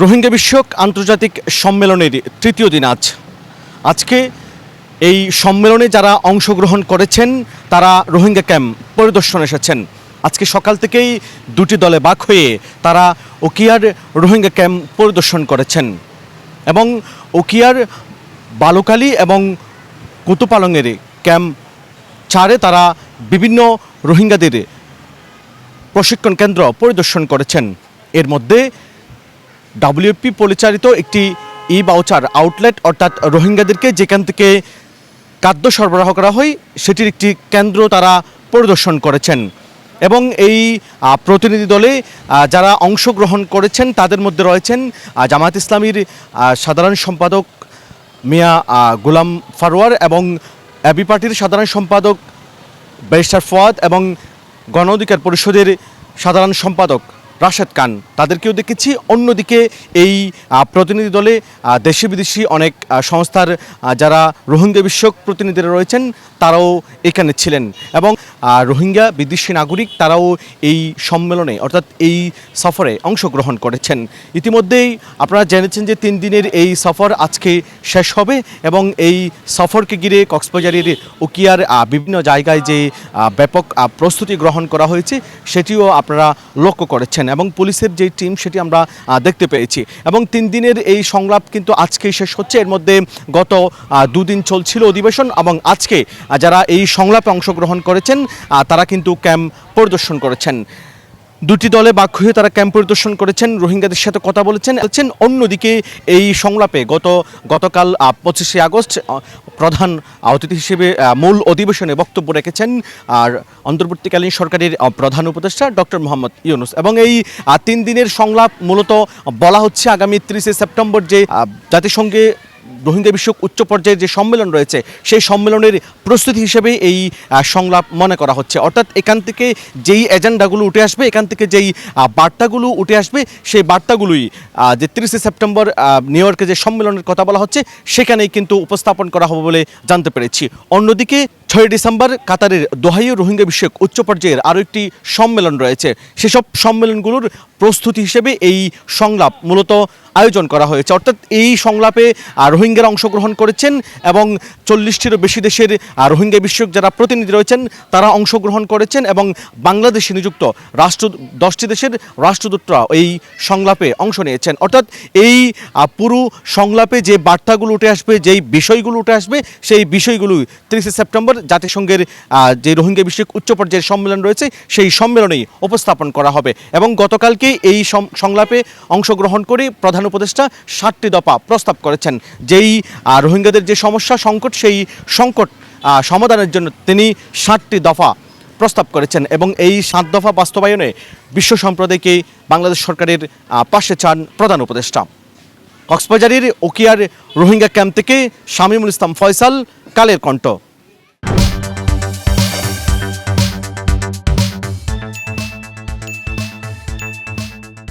রোহিঙ্গা বিষয়ক আন্তর্জাতিক সম্মেলনের তৃতীয় দিন আজকে এই সম্মেলনে যারা অংশগ্রহণ করেছেন তারা রোহিঙ্গা ক্যাম্প পরিদর্শনে এসেছেন। আজকে সকাল থেকেই দুটি দলে ভাগ হয়ে তারা উখিয়ার রোহিঙ্গা ক্যাম্প পরিদর্শন করেছেন এবং উখিয়ার বালুকালী এবং কুতুপালংয়ের ক্যাম্প 4-এ তারা বিভিন্ন রোহিঙ্গাদের প্রশিক্ষণ কেন্দ্র পরিদর্শন করেছেন। এর মধ্যে WFP পরিচালিত একটি ই-ভাউচার আউটলেট অর্থাৎ রোহিঙ্গাদেরকে যেখান থেকে খাদ্য সরবরাহ করা হয় সেটির একটি কেন্দ্র তারা পরিদর্শন করেছেন এবং এই প্রতিনিধি দলে যারা অংশগ্রহণ করেছেন তাদের মধ্যে রয়েছেন জামায়াত ইসলামীর সাধারণ সম্পাদক মিয়া গোলাম ফারোয়ার এবং এবি পার্টির সাধারণ সম্পাদক ব্যারিস্টার ফওয়াদ এবং গণ অধিকার পরিষদের সাধারণ সম্পাদক রাশেদ খান, তাদেরকেও দেখেছি। অন্যদিকে এই প্রতিনিধি দলে দেশি বিদেশি অনেক সংস্থার যারা রোহিঙ্গা বিষয়ক প্রতিনিধিরা রয়েছেন তারাও এখানে ছিলেন এবং রোহিঙ্গা বিদেশি নাগরিক তারাও এই সম্মেলনে অর্থাৎ এই সফরে অংশগ্রহণ করেছেন। ইতিমধ্যেই আপনারা জেনেছেন যে 3 দিনের এই সফর আজকে শেষ হবে এবং এই সফরকে ঘিরে কক্সবাজারের উখিয়ার বিভিন্ন জায়গায় যে ব্যাপক প্রস্তুতি গ্রহণ করা হয়েছে সেটিও আপনারা লক্ষ্য করেছেন এবং পুলিশের যে টিম সেটি আমরা দেখতে পেয়েছি এবং 3 দিনের এই সংলাপ কিন্তু আজকেই শেষ হচ্ছে। এর মধ্যে গত 2 দিন চলছিল অধিবেশন এবং আজকে যারা এই সংলাপে অংশগ্রহণ করেছেন তারা কিন্তু ক্যাম্প পরিদর্শন করেছেন। দুটি দলে ভাগ হয়ে তারা ক্যাম্প পরিদর্শন করেছেন, রোহিঙ্গাদের সাথে কথা বলেছেন। অন্যদিকে এই সংলাপে গতকাল 25শে আগস্ট প্রধান অতিথি হিসেবে মূল অধিবেশনে বক্তব্য রেখেছেন আর অন্তর্বর্তীকালীন সরকারের প্রধান উপদেষ্টা ডক্টর মোহাম্মদ ইউনূস এবং এই 3 দিনের সংলাপ মূলত বলা হচ্ছে আগামী 30শে সেপ্টেম্বর যে জাতিসংঘে রোহিঙ্গা বিষয়ক উচ্চ পর্যায়ের যে সম্মেলন রয়েছে সেই সম্মেলনের প্রস্তুতি হিসেবে এই সংলাপ মনে করা হচ্ছে। অর্থাৎ এখান থেকে যেই এজেন্ডাগুলো উঠে আসবে, এখান থেকে যেই বার্তাগুলো উঠে আসবে সেই বার্তাগুলোই যে 30শে সেপ্টেম্বর নিউ ইয়র্কে যে সম্মেলনের কথা বলা হচ্ছে সেখানেই কিন্তু উপস্থাপন করা হবে বলে জানতে পেরেছি। অন্যদিকে 6 ডিসেম্বর কাতারের দোহাইয়ে রোহিঙ্গা বিষয়ক উচ্চ পর্যায়ের আরও একটি সম্মেলন রয়েছে। সেসব সম্মেলনগুলোর প্রস্তুতি হিসেবে এই সংলাপ মূলত আয়োজন করা হয়েছে। অর্থাৎ এই সংলাপে রোহিঙ্গারা অংশগ্রহণ করেছেন এবং 40টিরও বেশি দেশের রোহিঙ্গা বিষয়ক যারা প্রতিনিধি রয়েছেন তারা অংশগ্রহণ করেছেন এবং বাংলাদেশে নিযুক্ত 10টি দেশের রাষ্ট্রদূতরা এই সংলাপে অংশ নিয়েছেন। অর্থাৎ এই পুরো সংলাপে যে বার্তাগুলো উঠে আসবে, যেই বিষয়গুলো উঠে আসবে সেই বিষয়গুলো 30শে সেপ্টেম্বর জাতিসংঘের যে রোহিঙ্গা বিষয়ক উচ্চ পর্যায়ের সম্মেলন রয়েছে সেই সম্মেলনেই উপস্থাপন করা হবে এবং গতকালকে এই সংলাপে অংশগ্রহণ করে প্রধান উপদেষ্টা 7টি দফা প্রস্তাব করেছেন। যেই রোহিঙ্গাদের যে সমস্যা সংকট সেই সংকট সমাধানের জন্য তিনি 7টি দফা প্রস্তাব করেছেন এবং এই 7 দফা বাস্তবায়নে বিশ্ব সম্প্রদায়কে বাংলাদেশ সরকারের পাশে চান প্রধান উপদেষ্টা। কক্সবাজারের উখিয়ার রোহিঙ্গা ক্যাম্প থেকে শামীমুল ইসলাম ফয়সাল, কালের কণ্ঠ।